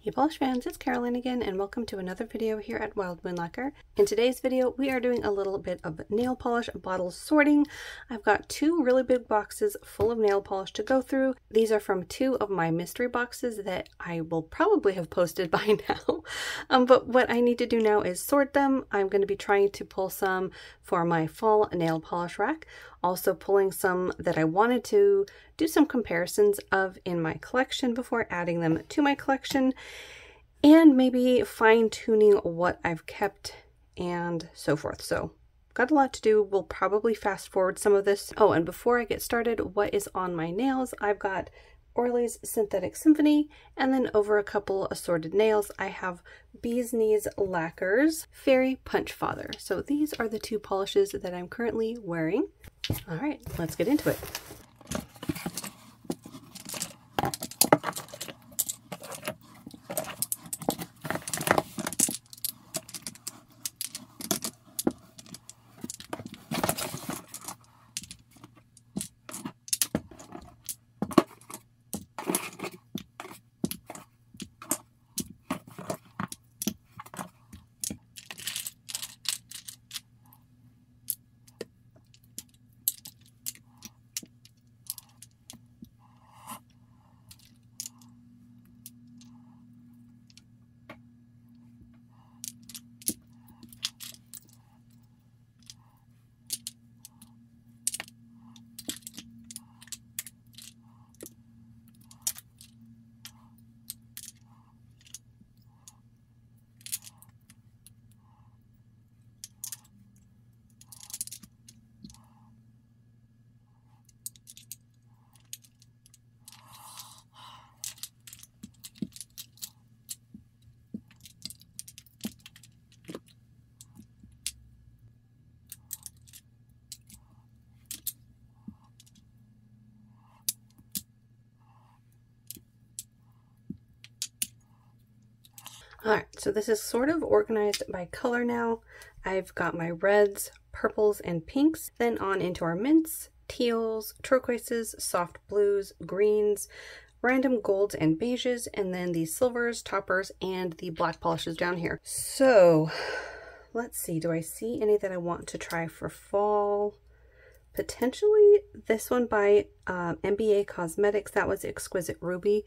Hey polish fans, it's Caroline again and welcome to another video here at Wild Moon Lacquer. In today's video we are doing a little bit of nail polish bottle sorting. I've got two really big boxes full of nail polish to go through. These are from two of my mystery boxes that I will probably have posted by now. But what I need to do now is sort them. I'm going to be trying to pull some for my fall nail polish rack. Also pulling some that I wanted to do some comparisons of in my collection before adding them to my collection, and maybe fine-tuning what I've kept and so forth. So got a lot to do. We'll probably fast forward some of this. Oh, and before I get started, what is on my nails? I've got Orly's Synthetic Symphony, and then over a couple assorted nails I have Bee's Knees Lacquer's Fairy Punchfather. So these are the two polishes that I'm currently wearing. All right, let's get into it. Alright, so this is sort of organized by color now. I've got my reds, purples, and pinks, then on into our mints, teals, turquoises, soft blues, greens, random golds and beiges, and then the silvers, toppers, and the black polishes down here. So let's see, do I see any that I want to try for fall? Potentially this one by MBA Cosmetics. That was Exquisite Ruby.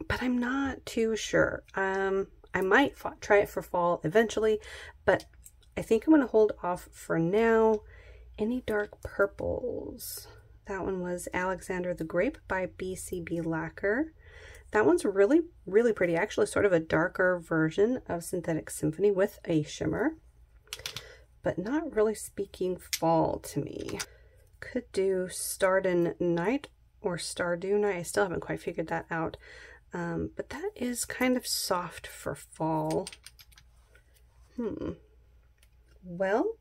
But I'm not too sure. I might try it for fall eventually, but I think I'm going to hold off for now. Any dark purples? That one was Alexander the Grape by BCB Lacquer. That one's really, really pretty. Actually, sort of a darker version of Synthetic Symphony with a shimmer, but not really speaking fall to me. Could do Starden Night or Stardew Night. I still haven't quite figured that out. But that is kind of soft for fall. Well,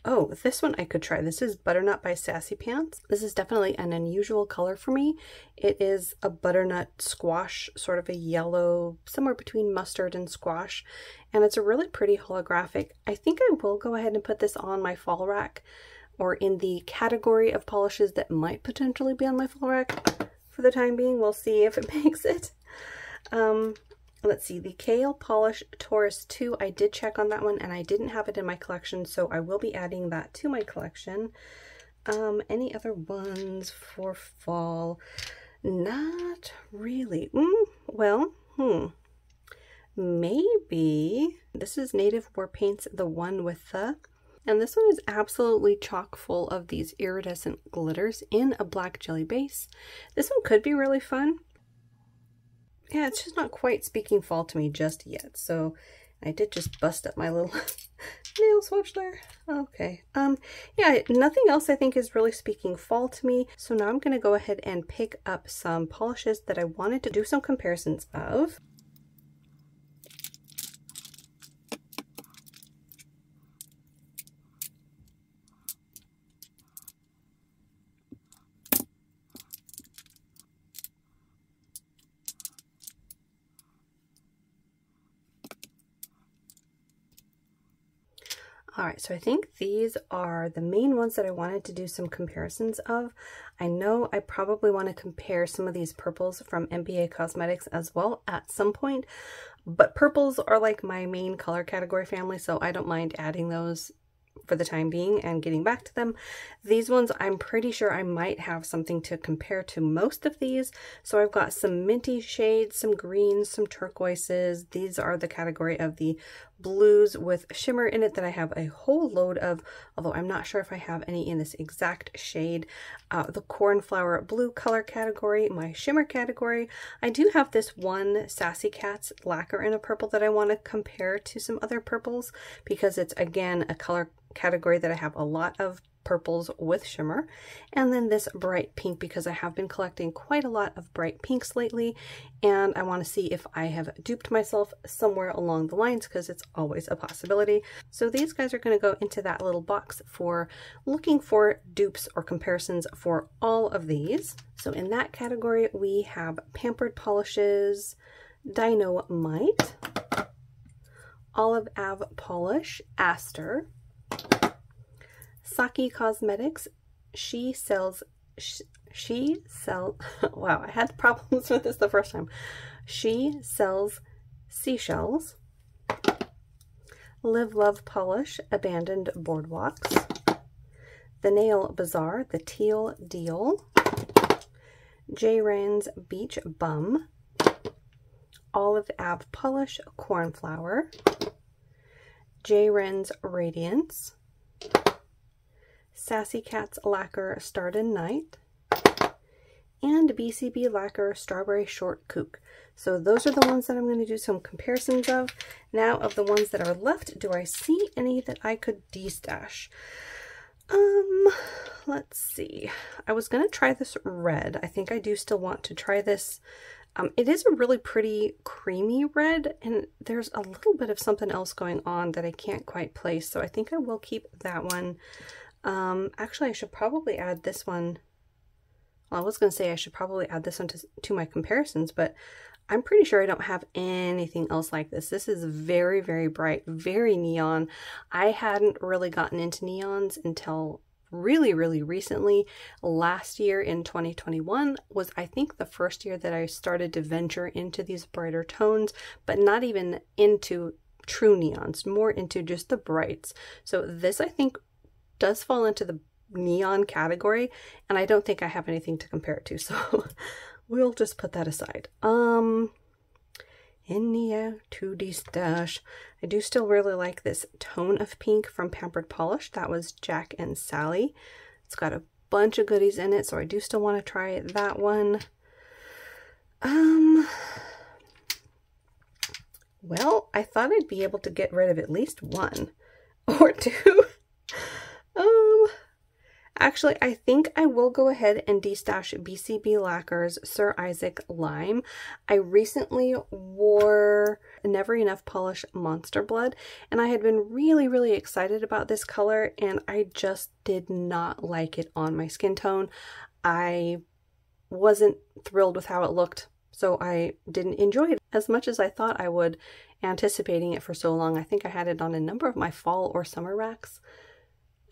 oh, this one I could try. This is Butternut by Sassy Pants. This is definitely an unusual color for me. It is a butternut squash, sort of a yellow, somewhere between mustard and squash. And it's a really pretty holographic. I think I will go ahead and put this on my fall rack, or in the category of polishes that might potentially be on my fall rack. For the time being, we'll see if it makes it. Let's see, the Kale Polish Taurus 2, I did check on that one and I didn't have it in my collection, so I will be adding that to my collection. Any other ones for fall? Not really. Maybe this is Native War Paints, the one with the, and this one is absolutely chock full of these iridescent glitters in a black jelly base. This one could be really fun. Yeah, it's just not quite speaking fall to me just yet. So I did just bust up my little nail swatch there. Okay. Yeah, nothing else I think is really speaking fall to me. So now I'm going to go ahead and pick up some polishes that I wanted to do some comparisons of. All right, so I think these are the main ones that I wanted to do some comparisons of. I know I probably want to compare some of these purples from MBA Cosmetics as well at some point, but purples are like my main color category family, so I don't mind adding those for the time being and getting back to them. These ones, I'm pretty sure I might have something to compare to most of these. So I've got some minty shades, some greens, some turquoises. These are the category of the blues with shimmer in it that I have a whole load of, although I'm not sure if I have any in this exact shade. The cornflower blue color category, my shimmer category. I do have this one Sassy Cats lacquer in a purple that I want to compare to some other purples because it's again a color category that I have a lot of purples with shimmer. And then this bright pink because I have been collecting quite a lot of bright pinks lately and I want to see if I have duped myself somewhere along the lines because it's always a possibility. So these guys are going to go into that little box for looking for dupes or comparisons for all of these. So in that category we have Pampered Polishes, Dynamite, Olive Ave Polish, Aster, Saki Cosmetics, She Sells, wow, I had problems with this the first time. She Sells Seashells, Live Love Polish, Abandoned Boardwalks, The Nail Bazaar, The Teal Deal, J. Rain's Beach Bum, Olive Ave Polish, Cornflower, J. Ren's Radiance, Sassy Cats Lacquer Starred Night, and BCB Lacquer Strawberry Short Kook. So those are the ones that I'm going to do some comparisons of. Now of the ones that are left, do I see any that I could destash? Let's see. I was going to try this red. I think I do still want to try this. It is a really pretty creamy red, and there's a little bit of something else going on that I can't quite place, so I think I will keep that one. Actually, I should probably add this one. Well, I was going to say I should probably add this one to my comparisons, but I'm pretty sure I don't have anything else like this. This is very, very bright, very neon. I hadn't really gotten into neons until really, really recently. Last year in 2021 was, I think, the first year that I started to venture into these brighter tones, but not even into true neons, more into just the brights. So this, I think, does fall into the neon category, and I don't think I have anything to compare it to, so we'll just put that aside. Anyhow, to destash, I do still really like this tone of pink from Pampered Polish. That was Jack and Sally. It's got a bunch of goodies in it, so I do still want to try that one. Well, I thought I'd be able to get rid of at least one or two. Actually, I think I will go ahead and destash BCB Lacquer's Sir Isaac Lime. I recently wore Never Enough Polish Monster Blood, and I had been really, really excited about this color, and I just did not like it on my skin tone. I wasn't thrilled with how it looked, so I didn't enjoy it as much as I thought I would, anticipating it for so long. I think I had it on a number of my fall or summer racks.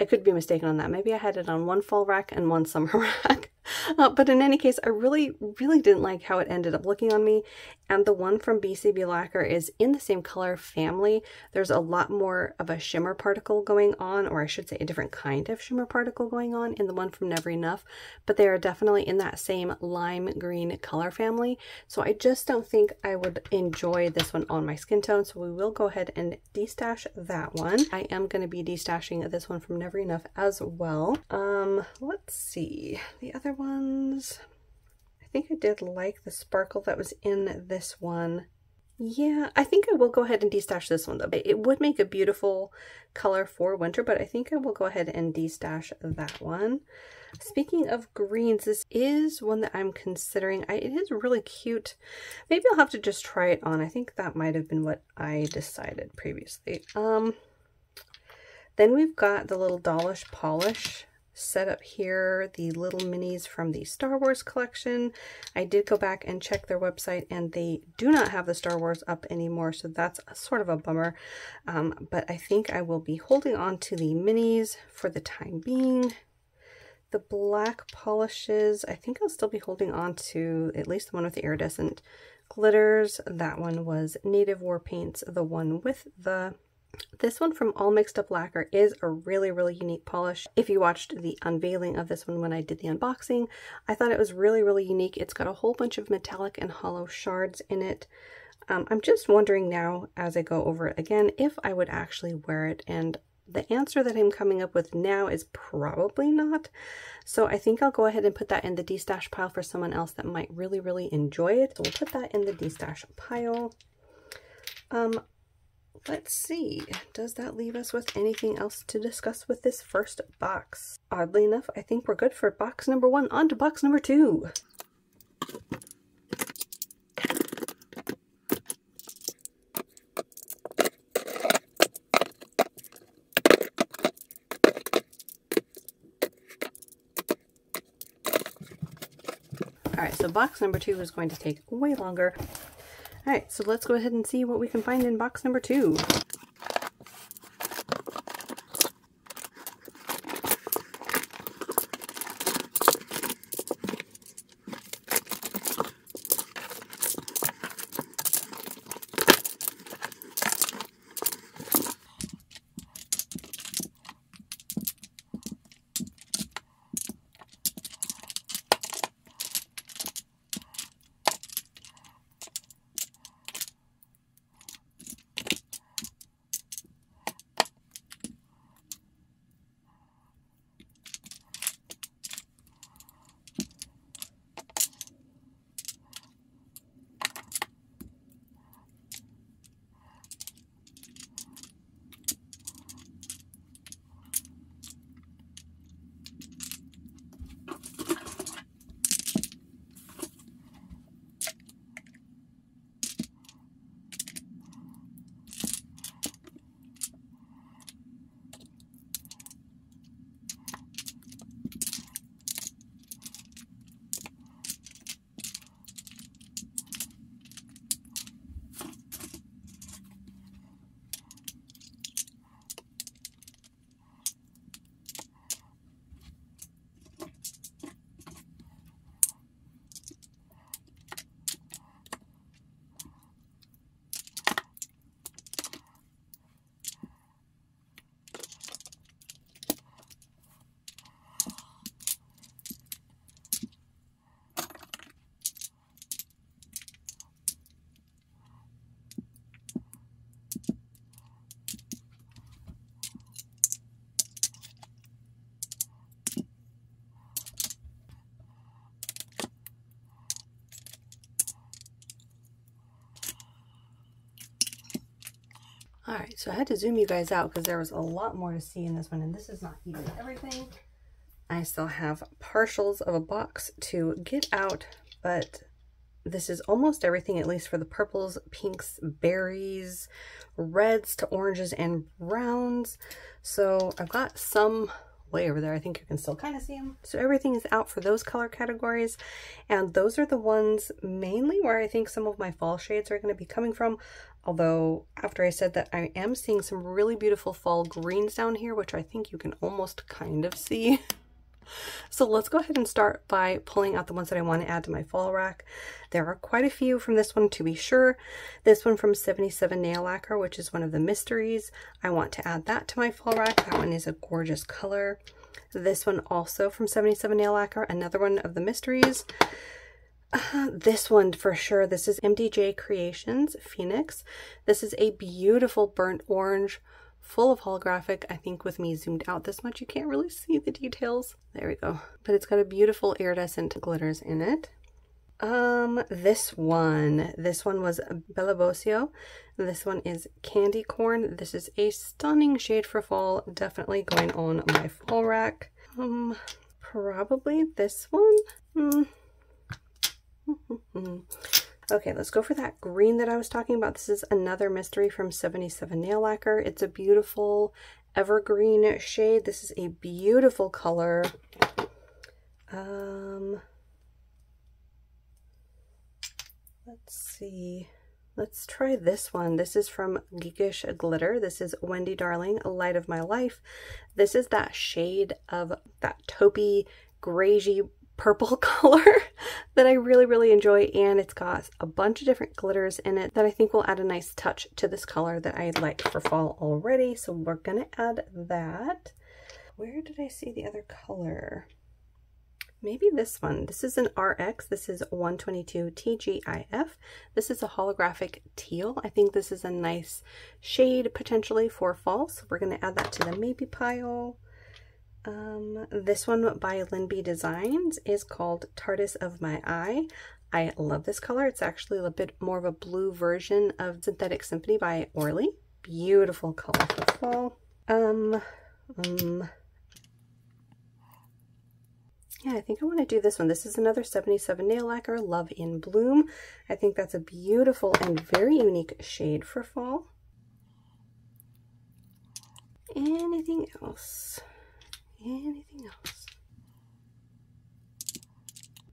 I could be mistaken on that. Maybe I had it on one fall rack and one summer rack. But in any case, I really, really didn't like how it ended up looking on me. And the one from BCB Lacquer is in the same color family. There's a lot more of a shimmer particle going on, or I should say a different kind of shimmer particle going on in the one from Never Enough. But they are definitely in that same lime green color family. So I just don't think I would enjoy this one on my skin tone. So we will go ahead and destash that one. I am going to be destashing this one from Never Enough as well. Let's see. The other ones, I think I did like the sparkle that was in this one. Yeah, I think I will go ahead and destash this one though. It would make a beautiful color for winter, but I think I will go ahead and destash that one. Speaking of greens, this is one that I'm considering. It is really cute. Maybe I'll have to just try it on. I think that might have been what I decided previously. Then we've got the little Dollish Polish set up here the little minis from the Star Wars collection. I did go back and check their website and they do not have the Star Wars up anymore, so that's sort of a bummer. But I think I will be holding on to the minis for the time being. The black polishes, I think I'll still be holding on to at least the one with the iridescent glitters. That one was Native War Paints, the one with the... This one from All Mixed Up Lacquer is a really, really unique polish. If you watched the unveiling of this one when I did the unboxing, I thought it was really, really unique. It's got a whole bunch of metallic and hollow shards in it. I'm just wondering now, as I go over it again, if I would actually wear it, and the answer that I'm coming up with now is probably not. So I think I'll go ahead and put that in the destash pile for someone else that might really, really enjoy it. So we'll put that in the destash pile. Let's see, does that leave us with anything else to discuss with this first box? Oddly enough, I think we're good for box number 1. On to box number 2. Alright, so box number 2 is going to take way longer. Alright, so let's go ahead and see what we can find in box number 2. Alright, so I had to zoom you guys out because there was a lot more to see in this one, and this is not even everything. I still have partials of a box to get out, but this is almost everything, at least for the purples, pinks, berries, reds to oranges, and browns. So I've got some way over there. I think you can still kind of see them. So everything is out for those color categories, and those are the ones mainly where I think some of my fall shades are going to be coming from. Although after I said that, I am seeing some really beautiful fall greens down here, which I think you can almost kind of see. So let's go ahead and start by pulling out the ones that I want to add to my fall rack. There are quite a few from this one, to be sure. This one from 77 Nail Lacquer, which is one of the mysteries. I want to add that to my fall rack. That one is a gorgeous color. This one also from 77 Nail Lacquer, another one of the mysteries. This one for sure. This is Mdj Creations Phoenix. This is a beautiful burnt orange, full of holographic. I think with me zoomed out this much, you can't really see the details. There we go. But it's got a beautiful iridescent glitters in it. This one was Bellabosio. This one is Candy Corn. This is a stunning shade for fall. Definitely going on my fall rack. Probably this one. Okay, let's go for that green that I was talking about. This is another mystery from 77 Nail Lacquer. It's a beautiful evergreen shade. This is a beautiful color. Let's see. Let's try this one. This is from Geekish Glitter. This is Wendy Darling, Light of My Life. This is that shade of that taupey, grayish purple color that I really, really enjoy, and it's got a bunch of different glitters in it that I think will add a nice touch to this color that I like for fall already. So we're gonna add that. Where did I see the other color? Maybe this one. This is an RX. This is 122 TGIF. This is a holographic teal. I think this is a nice shade potentially for fall. So we're going to add that to the maybe pile. This one by Mdj Designs is called Tardis of My Eye. I love this color. It's actually a bit more of a blue version of Synthetic Symphony by Orly. Beautiful color for fall. Yeah, I think I want to do this one. This is another 77 Nail Lacquer, Love in Bloom. I think that's a beautiful and very unique shade for fall. Anything else? Anything else?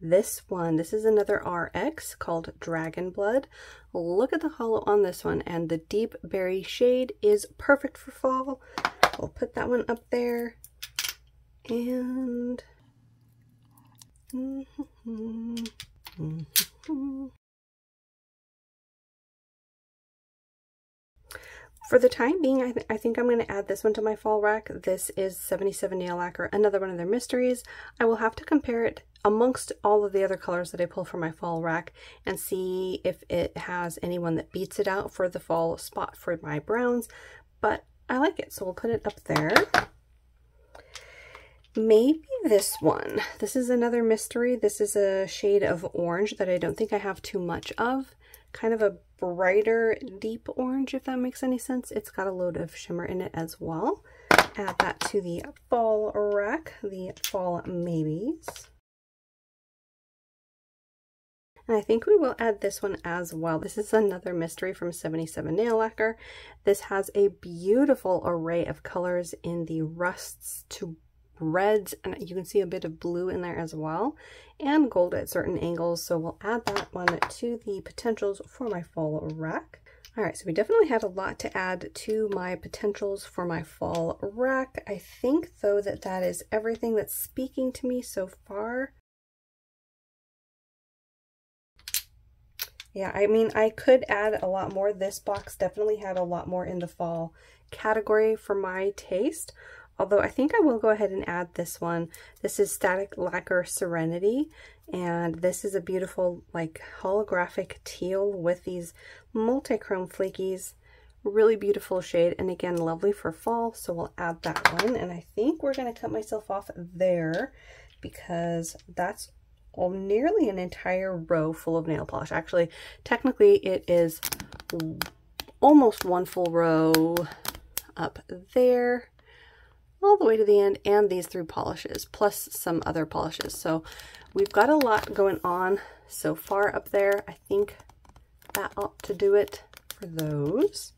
This one, this is another RX called Dragon Blood. Look at the hollow on this one, and the deep berry shade is perfect for fall. We'll put that one up there. And for the time being, I think I'm going to add this one to my fall rack. This is 77 Nail Lacquer, another one of their mysteries. I will have to compare it amongst all of the other colors that I pull for my fall rack and see if it has anyone that beats it out for the fall spot for my browns, but I like it, so we'll put it up there. Maybe this one. This is another mystery. This is a shade of orange that I don't think I have too much of. Kind of a brighter, deep orange, if that makes any sense. It's got a load of shimmer in it as well. Add that to the fall rack, the fall maybes. And I think we will add this one as well. This is another mystery from 77 Nail Lacquer. This has a beautiful array of colors in the rusts to reds, and you can see a bit of blue in there as well, and gold at certain angles. So we'll add that one to the potentials for my fall rack. All right, so we definitely had a lot to add to my potentials for my fall rack. I think though that that is everything that's speaking to me so far. Yeah, I mean, I could add a lot more. This box definitely had a lot more in the fall category for my taste. Although I think I will go ahead and add this one. This is Static Lacquer Serenity, and this is a beautiful like holographic teal with these multi-chrome flakies. Really beautiful shade, and again lovely for fall, so we'll add that one. And I think we're going to cut myself off there because that's nearly an entire row full of nail polish. Actually, technically it is almost one full row up there, all the way to the end, and these 3 polishes plus some other polishes. So we've got a lot going on so far up there. I think that ought to do it for those.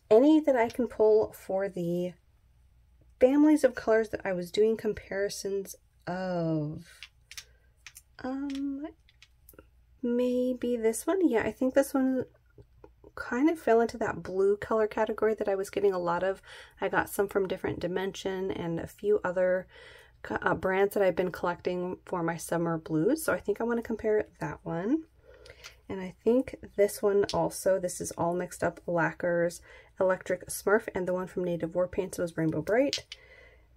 Any that I can pull for the families of colors that I was doing comparisons of. Maybe this one. Yeah, I think this one kind of fell into that blue color category that I was getting a lot of. I got some from Different Dimension and a few other brands that I've been collecting for my summer blues. So I think I want to compare that one. And I think this one also, this is All Mixed Up Lacquers Electric Smurf, and the one from Native War Paints was Rainbow Bright.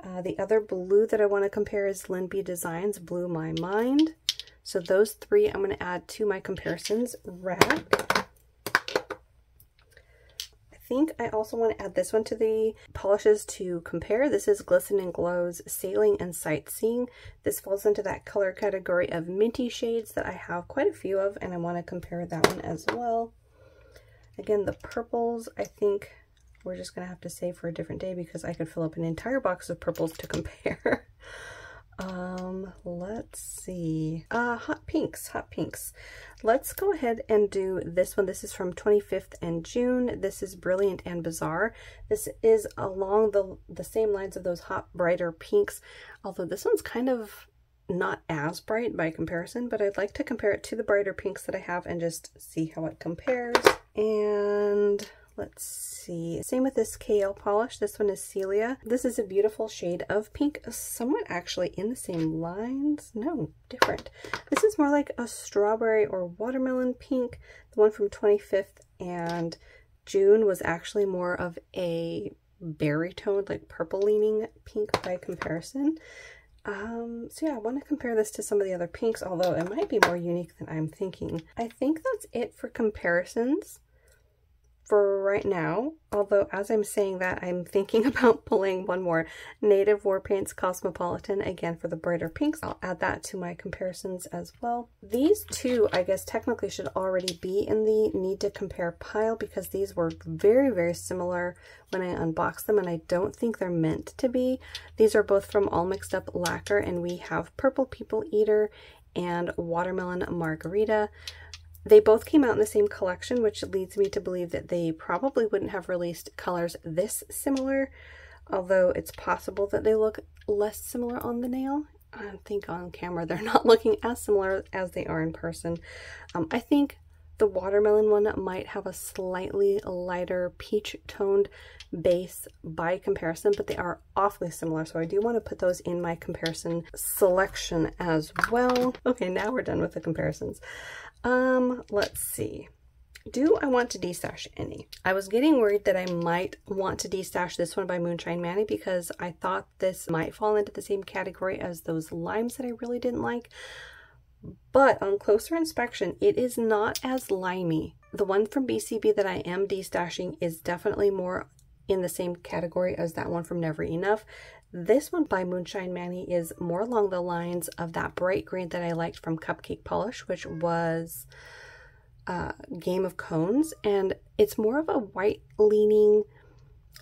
The other blue that I want to compare is Mdj Designs Blue My Mind. So those 3 I'm going to add to my comparisons rack. I think I also want to add this one to the polishes to compare. This is Glisten and Glow's Sailing and Sightseeing. This falls into that color category of minty shades that I have quite a few of, and I want to compare that one as well. Again, the purples, I think we're just going to have to save for a different day because I could fill up an entire box of purples to compare. Let's see. Hot pinks. Let's go ahead and do this one. This is from 25th and June. This is Brilliant and Bizarre. This is along the same lines of those hot, brighter pinks, although this one's kind of not as bright by comparison, but I'd like to compare it to the brighter pinks that I have and just see how it compares. And let's see. Same with this KL polish. This one is Celia. This is a beautiful shade of pink, somewhat actually in the same lines. No, different. This is more like a strawberry or watermelon pink. The one from 25th and June was actually more of a berry toned, like purple leaning pink by comparison. So yeah, I want to compare this to some of the other pinks, although it might be more unique than I'm thinking. I think that's it for comparisons for right now, although as I'm saying that, I'm thinking about pulling one more Native War Paints Cosmopolitan again for the brighter pinks. I'll add that to my comparisons as well. These two, I guess, technically should already be in the need to compare pile because these were very, very similar when I unboxed them, and I don't think they're meant to be. These are both from All Mixed Up Lacquer, and we have Purple People Eater and Watermelon Margarita. They both came out in the same collection, which leads me to believe that they probably wouldn't have released colors this similar, although it's possible that they look less similar on the nail. I think on camera they're not looking as similar as they are in person. I think the watermelon one might have a slightly lighter peach toned base by comparison, but they are awfully similar, so I do want to put those in my comparison selection as well. Okay, now we're done with the comparisons. Let's see. Do I want to destash any? I was getting worried that I might want to destash this one by Moonshine Manny because I thought this might fall into the same category as those limes that I really didn't like. But on closer inspection, it is not as limey. The one from BCB that I am destashing is definitely more in the same category as that one from Never Enough. This one by Moonshine Manny is more along the lines of that bright green that I liked from Cupcake Polish, which was Game of Cones, and it's more of a white leaning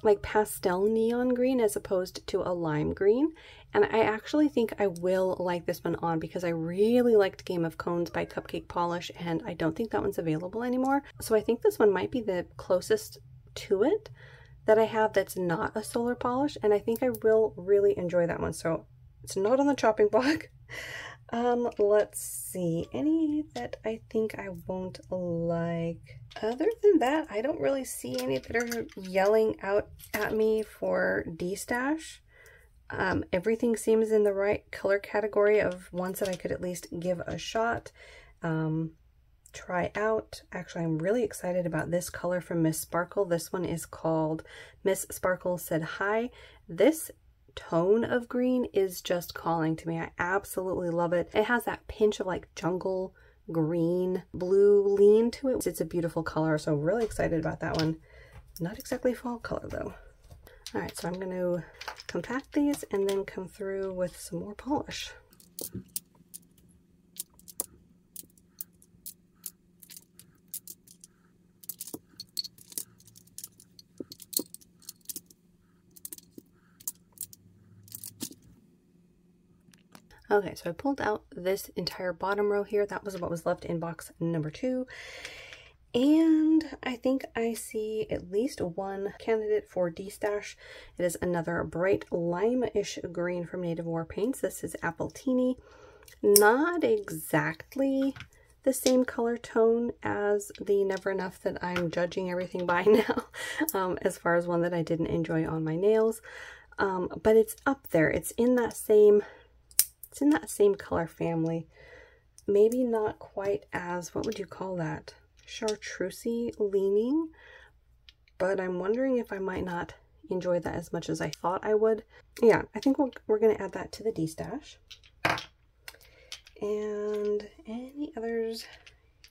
like pastel neon green as opposed to a lime green. And I actually think I will like this one on because I really liked Game of Cones by Cupcake Polish, and I don't think that one's available anymore. So I think this one might be the closest to it that I have that's not a solar polish, and I think I will really enjoy that one. So it's not on the chopping block. Let's see, any that I think I won't like. Other than that, I don't really see any that are yelling out at me for destash. Everything seems in the right color category of ones that I could at least give a shot, try out. Actually, I'm really excited about this color from Miss Sparkle. This one is called Miss Sparkle Said Hi. This tone of green is just calling to me. I absolutely love it. It has that pinch of like jungle green blue lean to it. It's a beautiful color, so really excited about that one. Not exactly fall color though. All right, so I'm going to compact these and then come through with some more polish. Okay, so I pulled out this entire bottom row here. That was what was left in box number 2. And I think I see at least one candidate for destash. It is another bright lime-ish green from Native War Paints. This is Apple Teeny. Not exactly the same color tone as the Never Enough that I'm judging everything by now, as far as one that I didn't enjoy on my nails. But it's up there. It's in that same color family. Maybe not quite as, what would you call that? Chartreusey leaning, but I'm wondering if I might not enjoy that as much as I thought I would. Yeah, I think we're going to add that to the destash. And any others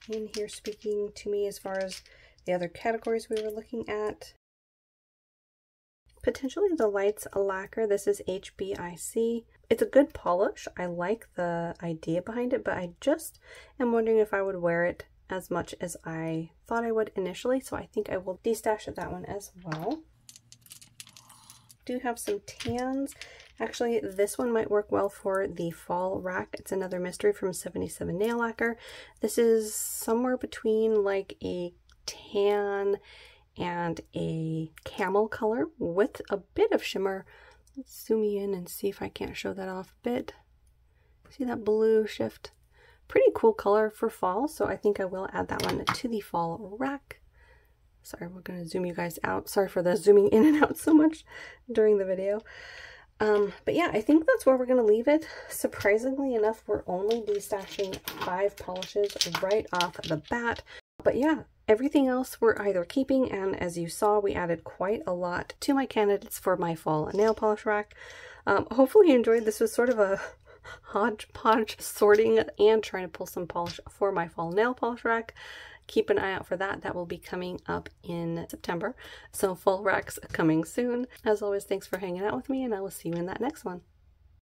in here speaking to me as far as the other categories we were looking at? Potentially the Lights Lacquer. This is HBIC. It's a good polish. I like the idea behind it, but I just am wondering if I would wear it as much as I thought I would initially, so I think I will destash that one as well. Do have some tans, Actually, this one might work well for the fall rack. It's another mystery from 77 Nail Lacquer. This is somewhere between like a tan and a camel color with a bit of shimmer. Let's zoom in and see if I can't show that off a bit. See that blue shift? Pretty cool color for fall, so I think I will add that one to the fall rack. Sorry, we're going to zoom you guys out. Sorry for the zooming in and out so much during the video. But yeah, I think that's where we're going to leave it. Surprisingly enough, we're only destashing 5 polishes right off the bat. But yeah, everything else we're either keeping, and as you saw, we added quite a lot to my candidates for my fall nail polish rack. Hopefully you enjoyed. This was sort of a hodgepodge sorting and trying to pull some polish for my fall nail polish rack. Keep an eye out for that. That will be coming up in September. So fall racks coming soon. As always, thanks for hanging out with me, and I will see you in that next one.